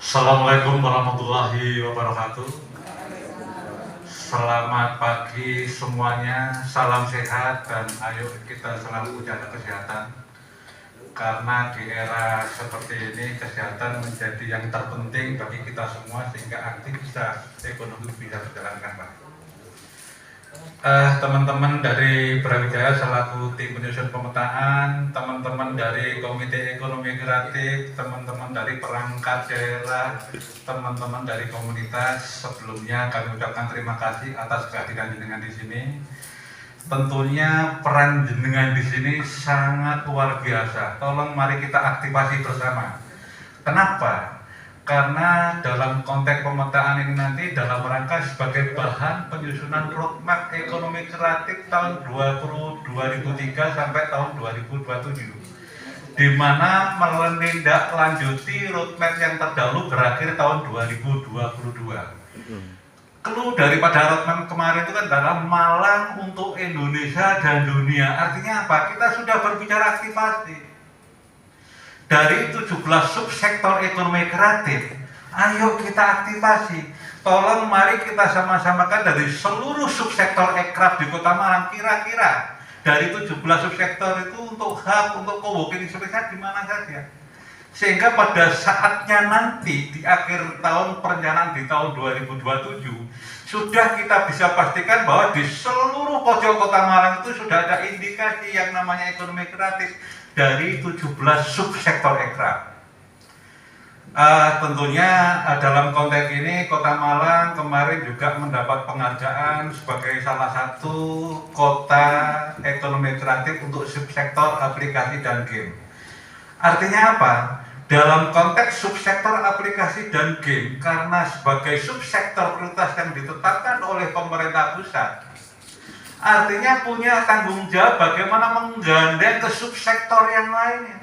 Assalamualaikum warahmatullahi wabarakatuh. Selamat pagi semuanya, salam sehat dan ayo kita selalu jaga kesehatan. Karena di era seperti ini kesehatan menjadi yang terpenting bagi kita semua sehingga aktivitas ekonomi bisa berjalan dengan baik. Teman-teman dari Brawijaya selaku tim penyusun pemetaan, teman-teman dari Komite Ekonomi Kreatif, teman-teman dari perangkat daerah, teman-teman dari komunitas, sebelumnya kami ucapkan terima kasih atas kehadiran jenengan di sini. Tentunya peran jenengan di sini sangat luar biasa. Tolong mari kita aktifasi bersama. Kenapa? Karena dalam konteks pemetaan ini nanti dalam rangka sebagai bahan penyusunan roadmap ekonomi kreatif tahun 2003 sampai tahun 2027, di mana menindaklanjuti roadmap yang terdahulu berakhir tahun 2022. Clue daripada roadmap kemarin itu kan dalam Malang untuk Indonesia dan dunia. Artinya apa? Kita sudah berbicara aktivasi. Dari 17 subsektor ekonomi kreatif, ayo kita aktivasi. Tolong mari kita sama-samakan dari seluruh subsektor ekraf di Kota Malang, kira-kira dari 17 subsektor itu untuk hub, untuk co-working space di mana saja. Sehingga pada saatnya nanti di akhir tahun perencanaan di tahun 2027 sudah kita bisa pastikan bahwa di seluruh pojok Kota Malang itu sudah ada indikasi yang namanya ekonomi kreatif dari 17 subsektor ekraf. Tentunya dalam konteks ini Kota Malang kemarin juga mendapat penghargaan sebagai salah satu kota ekonomi kreatif untuk subsektor aplikasi dan game. Artinya apa? Dalam konteks subsektor aplikasi dan game, karena sebagai subsektor prioritas yang ditetapkan oleh pemerintah pusat, artinya punya tanggung jawab bagaimana menggandeng ke subsektor yang lainnya.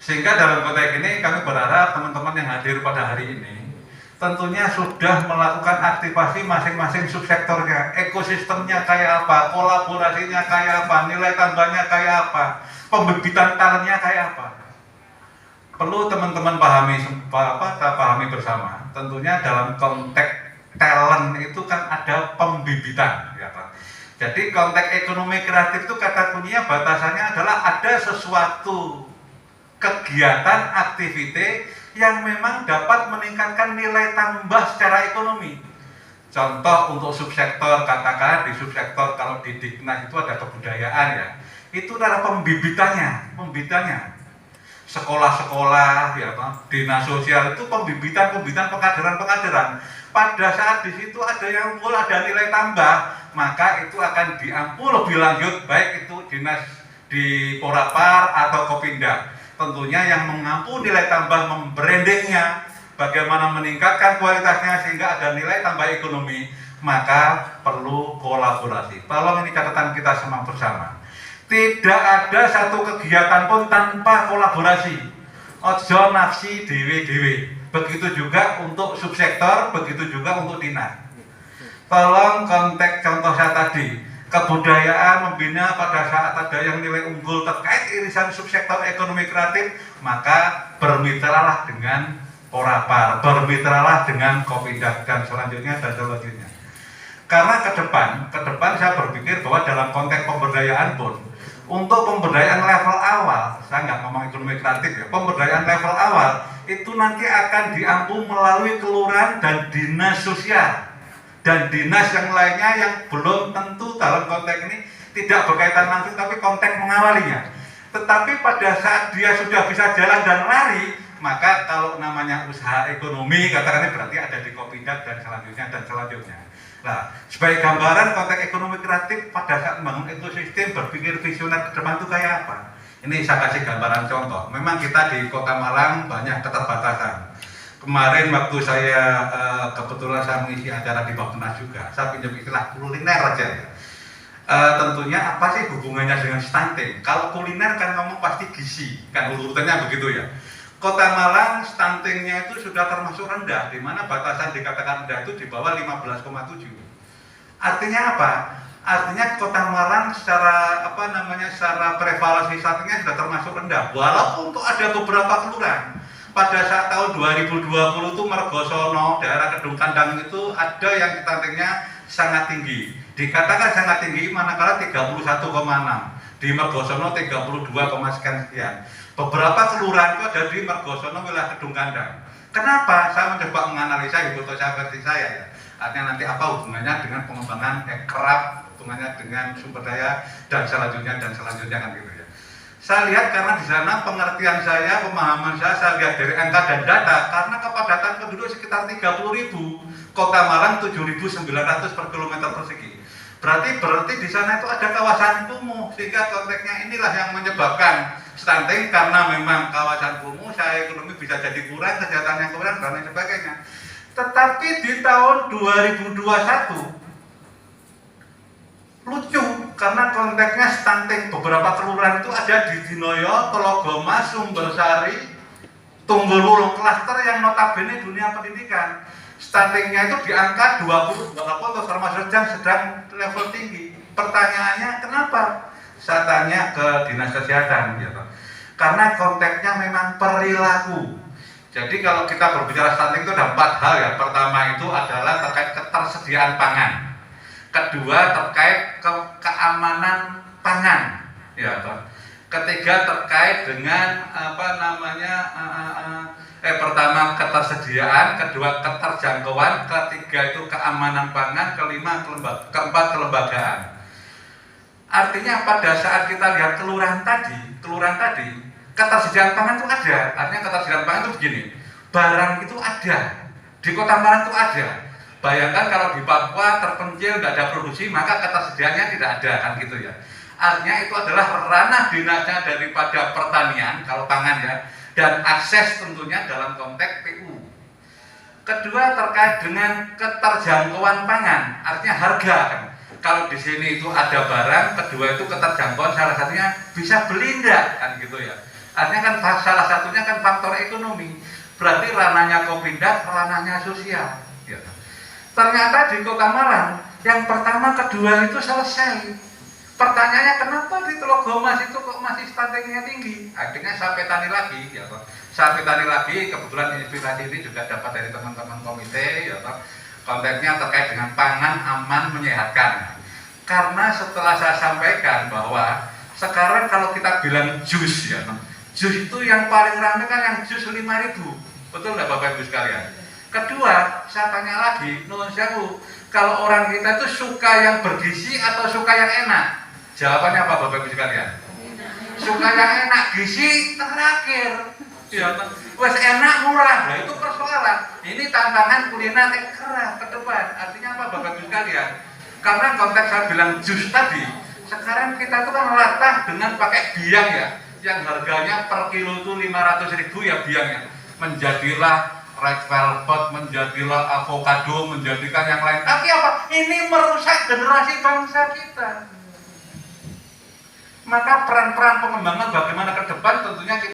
Sehingga dalam konteks ini kami berharap teman-teman yang hadir pada hari ini tentunya sudah melakukan aktivasi masing-masing subsektornya, ekosistemnya kayak apa, kolaborasinya kayak apa, nilai tambahnya kayak apa, pembibitan talentnya kayak apa. Perlu teman-teman pahami bersama. Tentunya dalam konteks talent itu kan ada pembibitan, ya Pak. Jadi konteks ekonomi kreatif itu kata kuncinya batasannya adalah ada sesuatu kegiatan, aktivitas yang memang dapat meningkatkan nilai tambah secara ekonomi. Contoh untuk subsektor, katakan di subsektor kalau di Diknas itu ada kebudayaan ya, itu adalah pembibitannya. Sekolah-sekolah, ya, dinas sosial itu pembibitan pengkaderan. Pada saat di situ ada yang unggul, ada nilai tambah, maka itu akan diampul lebih lanjut, baik itu dinas di Porapar atau Kopinda. Tentunya yang mengampu nilai tambah membrandingnya, bagaimana meningkatkan kualitasnya sehingga ada nilai tambah ekonomi, maka perlu kolaborasi. Tolong ini catatan kita semua bersama. Tidak ada satu kegiatan pun tanpa kolaborasi. Ojo nafsi dewe-dewe. Begitu juga untuk subsektor, begitu juga untuk dinas. Tolong konteks contoh saya tadi, kebudayaan membina pada saat ada yang nilai unggul terkait irisan subsektor ekonomi kreatif, maka bermitralah dengan Porapar, bermitralah dengan Kopinda dan selanjutnya. Karena ke depan saya berpikir bahwa dalam konteks pemberdayaan pun, untuk pemberdayaan level awal, saya nggak ngomong ekonomi kreatif ya, pemberdayaan level awal itu nanti akan diampu melalui kelurahan dan dinas sosial dan dinas yang lainnya yang belum tentu dalam konteks ini tidak berkaitan langsung tapi konteks mengawalinya. Tetapi pada saat dia sudah bisa jalan dan lari, maka kalau namanya usaha ekonomi katakannya berarti ada di Kopinda dan selanjutnya. Nah, sebagai gambaran konteks ekonomi kreatif pada saat membangun ekosistem berpikir visioner ke depan itu kayak apa? Ini saya kasih gambaran contoh. Memang kita di Kota Malang banyak keterbatasan. Kemarin waktu saya kebetulan saya mengisi acara di Bappenas juga, saya pinjam istilah kuliner aja ya. Tentunya apa sih hubungannya dengan stunting? Kalau kuliner kan ngomong pasti gizi, kan urutannya begitu ya. Kota Malang stuntingnya itu sudah termasuk rendah, di mana batasan dikatakan rendah itu di bawah 15,7. Artinya apa? Artinya Kota Malang secara secara prevalensi stuntingnya sudah termasuk rendah. Walaupun untuk ada beberapa kelurahan pada saat tahun 2020 itu Mergosono, daerah Kedung Kandang itu ada yang stuntingnya sangat tinggi. Dikatakan sangat tinggi manakala 31,6. Di Mergosono 32, sekian. Beberapa kelurahan itu ada di Mergosono wilayah Kedung Kandang. Kenapa? Saya mencoba menganalisa hipotesa versi saya ya. Artinya nanti apa hubungannya dengan pengembangan kerap, hubungannya dengan sumber daya dan selanjutnya kan gitu ya. Saya lihat karena di sana pengertian saya, pemahaman saya lihat dari angka dan data, karena kepadatan penduduk sekitar 30.000, Kota Malang 7.900 per kilometer persegi. Berarti di sana itu ada kawasan kumuh, sehingga konteksnya inilah yang menyebabkan stunting, karena memang kawasan kumuh, saya ekonomi bisa jadi kurang, kesehatannya kurang dan lain sebagainya. Tetapi di tahun 2021 lucu, karena konteksnya stunting beberapa kelurahan itu ada di Dinoyo, Telogoma, Sumbersari, Tunggululung, klaster yang notabene dunia pendidikan. Stuntingnya itu di angka 20, walaupun termasuk sedang level tinggi. Pertanyaannya kenapa? Saya tanya ke Dinas Kesehatan gitu. Karena konteksnya memang perilaku. Jadi kalau kita berbicara stunting itu ada 4 hal ya. Pertama itu adalah terkait ketersediaan pangan. Kedua terkait keamanan pangan. Ya, ketiga terkait dengan pertama ketersediaan, kedua keterjangkauan, ketiga itu keamanan pangan, keempat kelembagaan. Artinya pada saat kita lihat kelurahan tadi, ketersediaan pangan itu ada. Artinya ketersediaan pangan itu begini, barang itu ada, di Kota Malang itu ada. Bayangkan kalau di Papua terpencil, tidak ada produksi, maka ketersediaannya tidak ada, kan gitu ya. Artinya itu adalah ranah dinasnya daripada pertanian, kalau pangan ya, dan akses tentunya dalam konteks PU. Kedua terkait dengan keterjangkauan pangan, artinya harga kan. Kalau di sini itu ada barang, kedua itu keterjangkauan, salah satunya bisa beli enggak, kan gitu ya. Artinya kan salah satunya kan faktor ekonomi. Berarti ranahnya Kopindak, ranahnya sosial. Ya. Ternyata di Kota Malang, yang pertama, kedua itu selesai. Pertanyaannya kenapa di Telogomas itu kok masih stuntingnya tinggi? Akhirnya saya petani lagi, ya Pak. Saya petani lagi, kebetulan inspirasi ini juga dapat dari teman-teman komite, ya Pak. Konteksnya terkait dengan pangan aman menyehatkan. Karena setelah saya sampaikan bahwa sekarang kalau kita bilang jus ya, jus itu yang paling ramai kan yang jus 5.000, betul nggak Bapak Ibu sekalian? Kedua, saya tanya lagi, nuwun sewu, kalau orang kita itu suka yang bergizi atau suka yang enak? Jawabannya apa Bapak Ibu sekalian? Suka yang enak, gizi terakhir. Ya, wes enak murah, nah itu persoalan. Ini tantangan kuliner kerah ke depan. Artinya apa Bapak Ibu sekalian? Karena konteks saya bilang jus tadi, sekarang kita tuh kan latah dengan pakai biang ya, yang harganya per kilo itu 500.000 ya biangnya. Menjadilah red velvet, menjadilah avocado, menjadikan yang lain. Tapi apa? Ini merusak generasi bangsa kita. Maka peran-peran pengembangan bagaimana ke depan tentunya kita